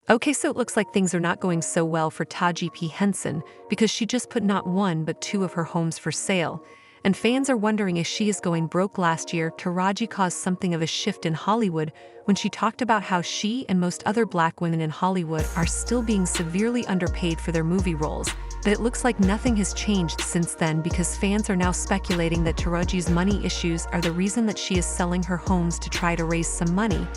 Okay, so it looks like things are not going so well for Taraji P. Henson because she just put not one but two of her homes for sale. And fans are wondering if she is going broke. Last year, Taraji caused something of a shift in Hollywood when she talked about how she and most other black women in Hollywood are still being severely underpaid for their movie roles. But it looks like nothing has changed since then because fans are now speculating that Taraji's money issues are the reason that she is selling her homes to try to raise some money.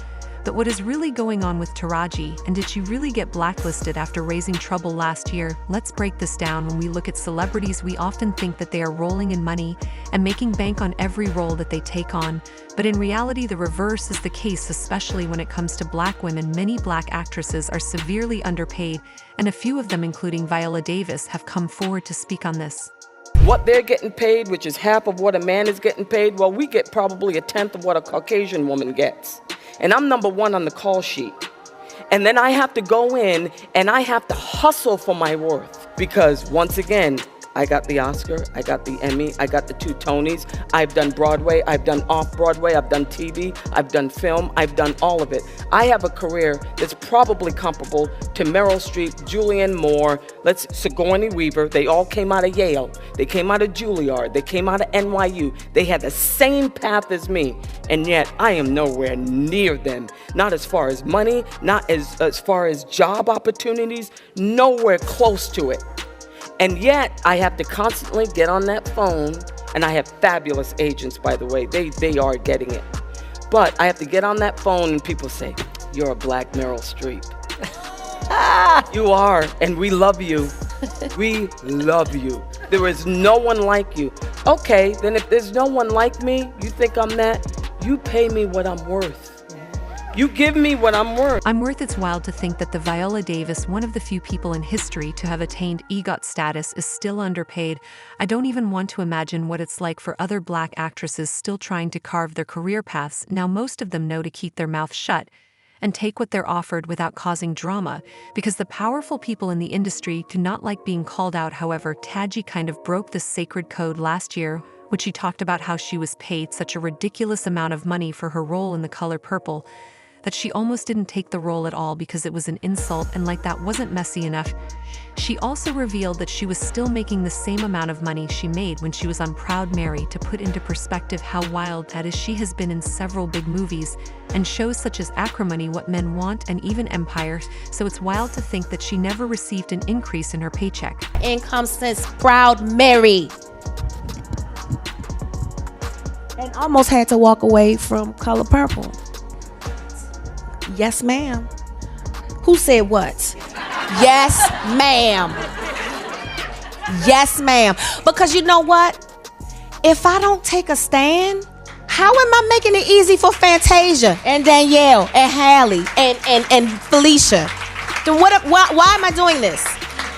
But what is really going on with Taraji, and did she really get blacklisted after raising trouble last year? Let's break this down. When we look at celebrities, we often think that they are rolling in money and making bank on every role that they take on. But in reality, the reverse is the case, especially when it comes to black women. Many black actresses are severely underpaid, and a few of them, including Viola Davis, have come forward to speak on this. What they're getting paid, which is half of what a man is getting paid, well, we get probably a tenth of what a Caucasian woman gets. And I'm number one on the call sheet. And then I have to go in and I have to hustle for my worth. Because once again, I got the Oscar, I got the Emmy, I got the 2 Tonys. I've done Broadway, I've done off-Broadway, I've done TV, I've done film, I've done all of it. I have a career that's probably comparable to Meryl Streep, Julianne Moore, Sigourney Weaver. They all came out of Yale. They came out of Juilliard. They came out of NYU. They had the same path as me. And yet I am nowhere near them. Not as far as money, not as far as job opportunities, nowhere close to it. And yet, I have to constantly get on that phone, and I have fabulous agents, by the way. They are getting it. But I have to get on that phone, and people say, "You're a black Meryl Streep." You are, and we love you. We love you. There is no one like you. Okay, then if there's no one like me, you think I'm that? You pay me what I'm worth. You give me what I'm worth. It's wild to think that the Viola Davis, one of the few people in history to have attained EGOT status, is still underpaid. I don't even want to imagine what it's like for other black actresses still trying to carve their career paths. Now most of them know to keep their mouth shut and take what they're offered without causing drama, because the powerful people in the industry do not like being called out. However, Taraji kind of broke this sacred code last year when she talked about how she was paid such a ridiculous amount of money for her role in The Color Purple that she almost didn't take the role at all because it was an insult, and like that wasn't messy enough. She also revealed that she was still making the same amount of money she made when she was on Proud Mary. To put into perspective how wild that is, she has been in several big movies and shows such as Acrimony, What Men Want, and even Empire, so it's wild to think that she never received an increase in her paycheck. Income since Proud Mary. And almost had to walk away from Color Purple. Yes, ma'am. Who said what? Yes, ma'am. Yes, ma'am. Because you know what? If I don't take a stand, how am I making it easy for Fantasia and Danielle and Hallie and Felicia? Then why am I doing this?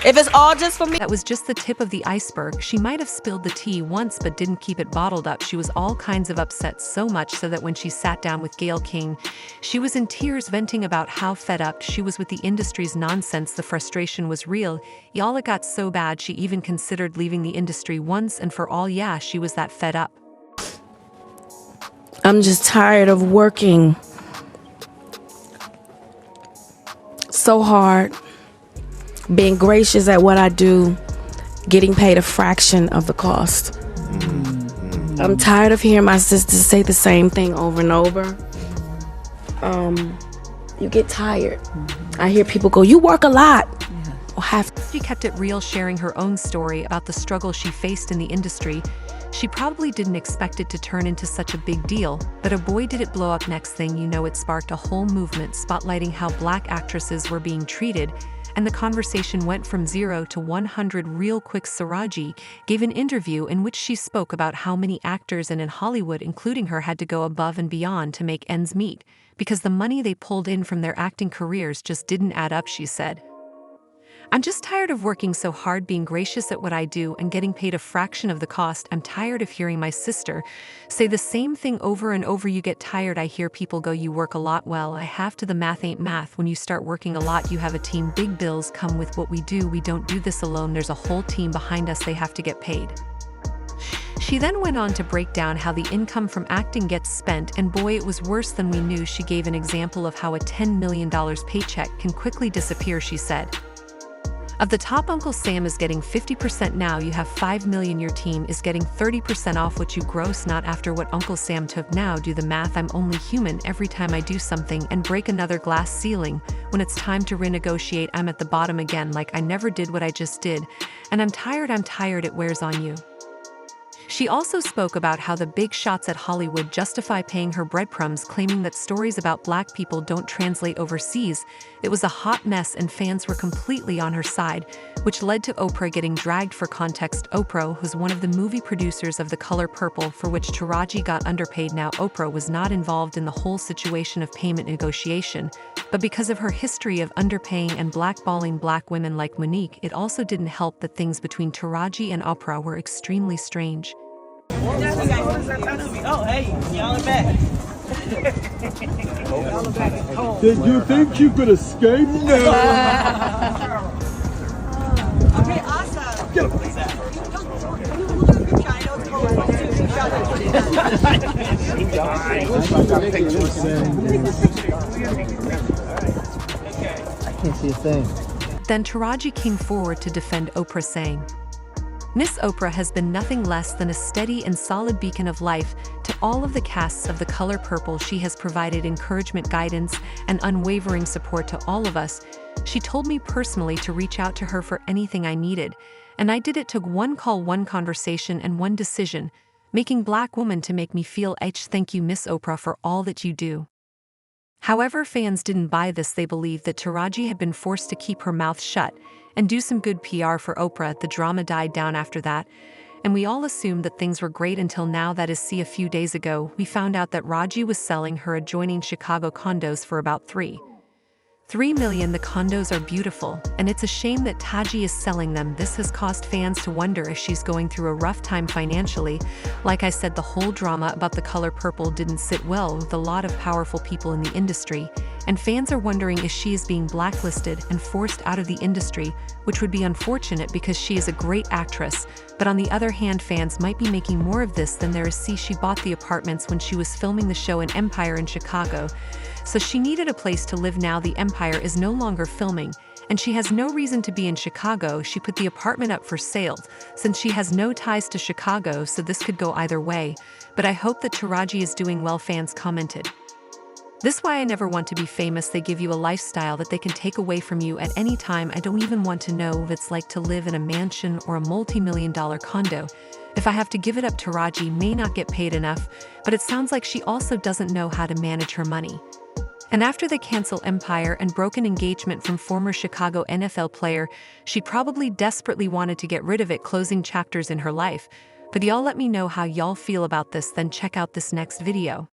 If it's all just for me. That was just the tip of the iceberg. She might have spilled the tea once but didn't keep it bottled up. She was all kinds of upset, so much so that when she sat down with Gayle King, she was in tears venting about how fed up she was with the industry's nonsense. The frustration was real. Y'all, it got so bad she even considered leaving the industry once and for all. Yeah, she was that fed up. I'm just tired of working so hard, being gracious at what I do, getting paid a fraction of the cost. I'm tired of hearing my sisters say the same thing over and over. You get tired. I hear people go, "You work a lot." She kept it real, sharing her own story about the struggle she faced in the industry. She probably didn't expect it to turn into such a big deal, but boy did it blow up. Next thing you know, it sparked a whole movement spotlighting how black actresses were being treated, and the conversation went from 0 to 100 real quick. Taraji gave an interview in which she spoke about how many actors in Hollywood, including her, had to go above and beyond to make ends meet, because the money they pulled in from their acting careers just didn't add up. She said, "I'm just tired of working so hard, being gracious at what I do, and getting paid a fraction of the cost. I'm tired of hearing my sister say the same thing over and over. You get tired. I hear people go, 'You work a lot.' Well, I have to. The math ain't math. When you start working a lot, you have a team. Big bills come with what we do. We don't do this alone. There's a whole team behind us. They have to get paid." She then went on to break down how the income from acting gets spent, and boy, it was worse than we knew. She gave an example of how a $10 million paycheck can quickly disappear. She said, "Of the top, Uncle Sam is getting 50% now. You have 5 million. Your team is getting 30% off what you gross, not after what Uncle Sam took. Now do the math. I'm only human. Every time I do something and break another glass ceiling, when it's time to renegotiate, I'm at the bottom again, like I never did what I just did. And I'm tired. It wears on you." She also spoke about how the big shots at Hollywood justify paying her breadcrumbs, claiming that stories about black people don't translate overseas. It was a hot mess and fans were completely on her side, which led to Oprah getting dragged. For context, Oprah, who's one of the movie producers of The Color Purple, for which Taraji got underpaid. Now, Oprah was not involved in the whole situation of payment negotiation, but because of her history of underpaying and blackballing black women like Monique, it also didn't help that things between Taraji and Oprah were extremely strange. Oh, hey, y'all are back. Did you think you could escape? No. Okay, awesome. Get him. I can't see a thing. Then Taraji came forward to defend Oprah, saying, "Miss Oprah has been nothing less than a steady and solid beacon of life to all of the casts of The Color Purple. She has provided encouragement, guidance, and unwavering support to all of us. She told me personally to reach out to her for anything I needed, and I did. It took one call, one conversation, and one decision, making black woman to make me feel Thank you, Miss Oprah, for all that you do." However, fans didn't buy this. They believed that Taraji had been forced to keep her mouth shut and do some good PR for Oprah. The drama died down after that, and we all assumed that things were great until now. That is, a few days ago, we found out that Raji was selling her adjoining Chicago condos for about $3 million. The condos are beautiful, and it's a shame that Taji is selling them. This has caused fans to wonder if she's going through a rough time financially. Like I said, the whole drama about The Color Purple didn't sit well with a lot of powerful people in the industry, and fans are wondering if she is being blacklisted and forced out of the industry, which would be unfortunate because she is a great actress. But on the other hand, fans might be making more of this than there is. She bought the apartments when she was filming the show in Empire in Chicago, so she needed a place to live. Now the Empire is no longer filming, and she has no reason to be in Chicago. She put the apartment up for sale since she has no ties to Chicago, so this could go either way. But I hope that Taraji is doing well, fans commented. "This why I never want to be famous. They give you a lifestyle that they can take away from you at any time. I don't even want to know what it's like to live in a mansion or a multi-million-dollar condo. If I have to give it up, Taraji may not get paid enough, but it sounds like she also doesn't know how to manage her money." And after the cancel Empire and broken engagement from former Chicago NFL player, she probably desperately wanted to get rid of it, closing chapters in her life. But y'all let me know how y'all feel about this, then check out this next video.